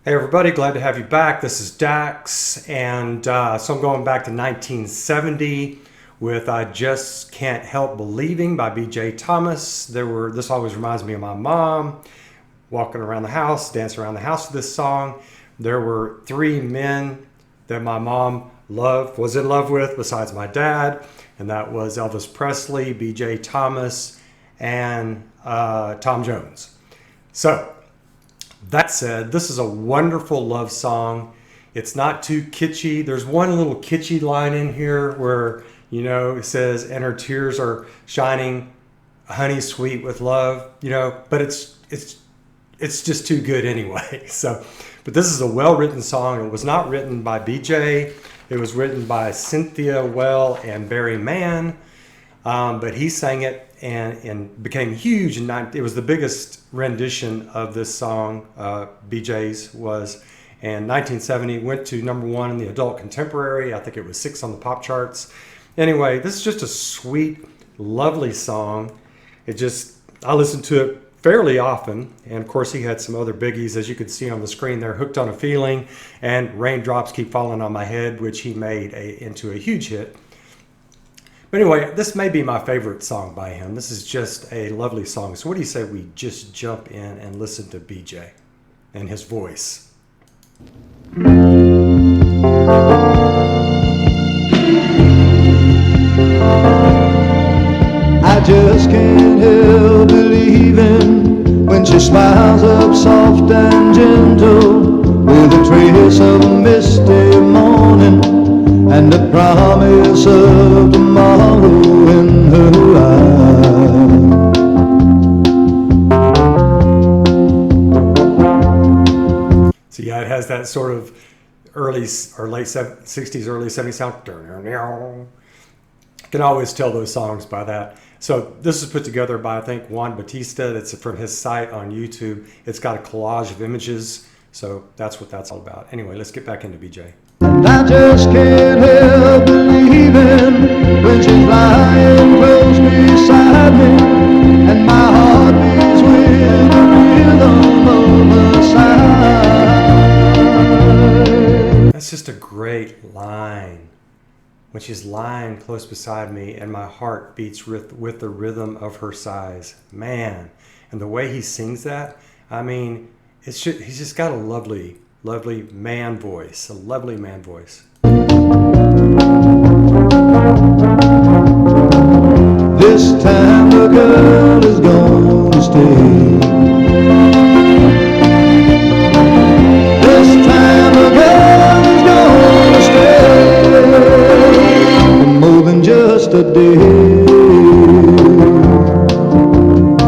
Hey everybody, glad to have you back. This is Dax, and so I'm going back to 1970 with "I Just Can't Help Believing" by B.J. Thomas. This always reminds me of my mom walking around the house, dancing around the house to this song. There were three men that my mom was in love with besides my dad, and that was Elvis Presley, B.J. Thomas, and Tom Jones. So that said, this is a wonderful love song. It's not too kitschy. There's one little kitschy line in here where, it says, "And her tears are shining honey sweet with love," but it's just too good anyway. But this is a well-written song. It was not written by BJ. It was written by Cynthia Well and Barry Mann. But he sang it and became huge. And it was the biggest rendition of this song, BJ's was. And 1970 went to #1 in the adult contemporary. I think it was 6 on the pop charts. Anyway, this is just a sweet, lovely song. I listen to it fairly often. And of course, he had some other biggies, as you can see on the screen there: "Hooked on a Feeling" and "Raindrops Keep Falling on My Head," which he made into a huge hit. But anyway, this may be my favorite song by him. This is just a lovely song. So what do you say we just jump in and listen to BJ and his voice? I just can't help believing when she smiles up soft and gentle, with a trace of a misty morning and a promise of tomorrow in her eyes. So yeah, it has that sort of early or late 60s, early 70s sound. You can always tell those songs by that. So this is put together by, I think, Juan Batista. That's from his site on YouTube. It's got a collage of images. So that's what that's all about. Anyway, let's get back into BJ. And I just can't help believing when she's lying close beside me, and my heart beats with the rhythm of her sigh. That's just a great line. When she's lying close beside me and my heart beats with the rhythm of her sighs. Man, and the way he sings that, I mean, he's just got a lovely man voice, a lovely man voice. This time the girl is gonna stay. This time the girl is gonna stay for more than just a day.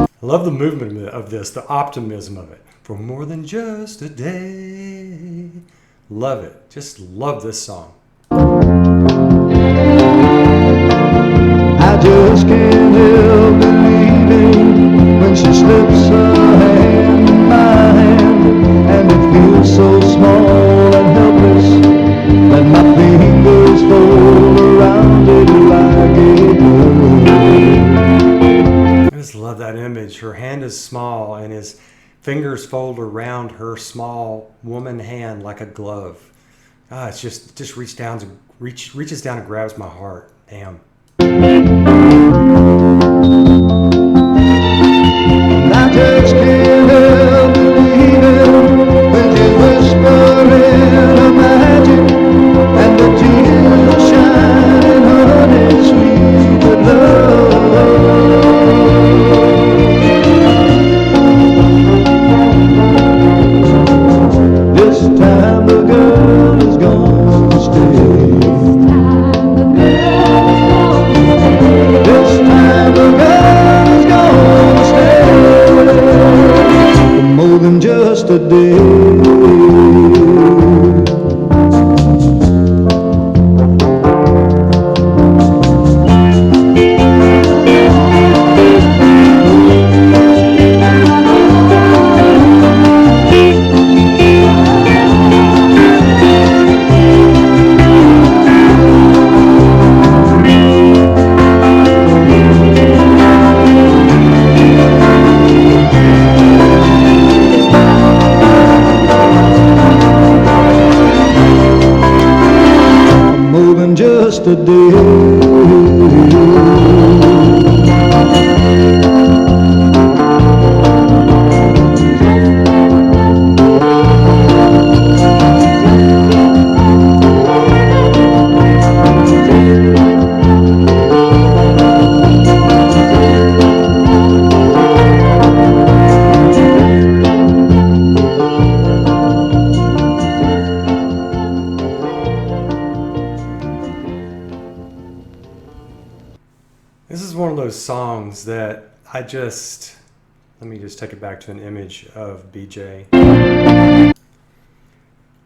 I love the movement of this, the optimism of it. For more than just a day. Love it. Just love this song. I just can't help believing when she slips her hand in my hand, and it feels so small and helpless that my fingers fold around it like a glove. I just love that image. Her hand is small and his fingers fold around her small woman hand like a glove. It's just reaches down and grabs my heart. Damn. I just can't help believing when you whisper in her magic, and the tears shine honey sweet with love. This time the girl is gonna stay. This time the girl is gonna stay for more than just a day. just a day. This is one of those songs that let me just take it back to an image of BJ.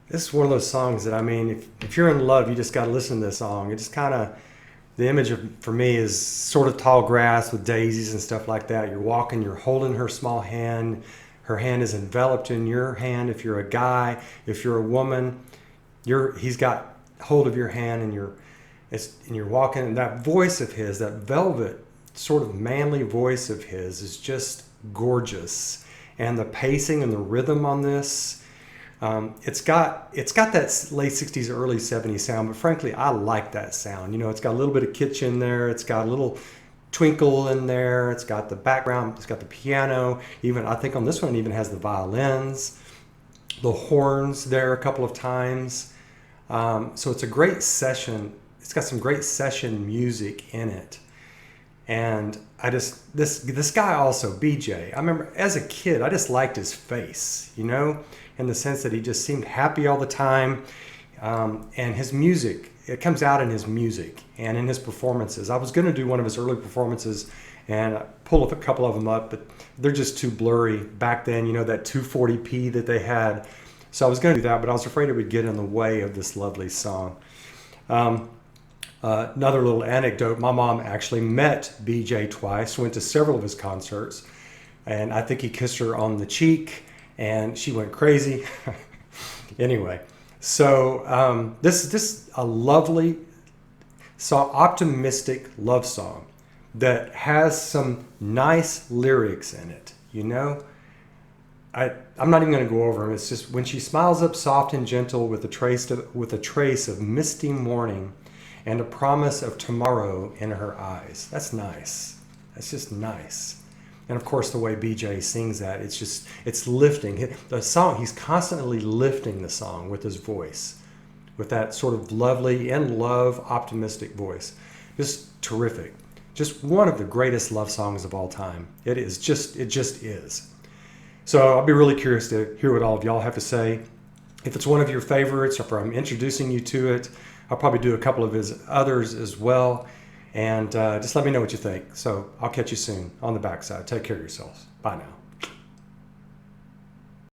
This is one of those songs that, I mean, if you're in love, you just got to listen to this song. It just kind of, the image for me is sort of tall grass with daisies and stuff like that. You're walking, you're holding her small hand. Her hand is enveloped in your hand. If you're a guy, if you're a woman, he's got hold of your hand, and you're walking, and that voice of his, that velvet sort of manly voice of his, is just gorgeous. And the pacing and the rhythm on this, it's got that late 60s, early 70s sound, but frankly, I like that sound. You know, it's got a little bit of kitsch in there. It's got a little twinkle in there. It's got the background. It's got the piano. Even, I think on this one, it even has the violins, the horns there a couple of times. So it's a great session. It's got some great session music in it. And this guy also, BJ, I remember as a kid, I just liked his face, you know, in the sense that he just seemed happy all the time. And his music, it comes out in his music and in his performances. I was going to do one of his early performances and pull up a couple of them up, but they're just too blurry back then, you know, that 240p that they had. So I was going to do that, but I was afraid it would get in the way of this lovely song. Another little anecdote, my mom actually met BJ twice, went to several of his concerts, and I think he kissed her on the cheek, and she went crazy. Anyway, so this is a lovely song, optimistic love song that has some nice lyrics in it, you know? I'm not even going to go over them. It's just, when she smiles up soft and gentle with a trace of misty morning and a promise of tomorrow in her eyes. That's nice. That's just nice. And of course, the way BJ sings that, it's lifting. The song, he's constantly lifting the song with his voice, with that sort of lovely, in love, optimistic voice. Just terrific. Just one of the greatest love songs of all time. It just is. So I'll be really curious to hear what all of y'all have to say. If it's one of your favorites, or if I'm introducing you to it, I'll probably do a couple of his others as well. And just let me know what you think. So I'll catch you soon on the backside. Take care of yourselves. Bye now.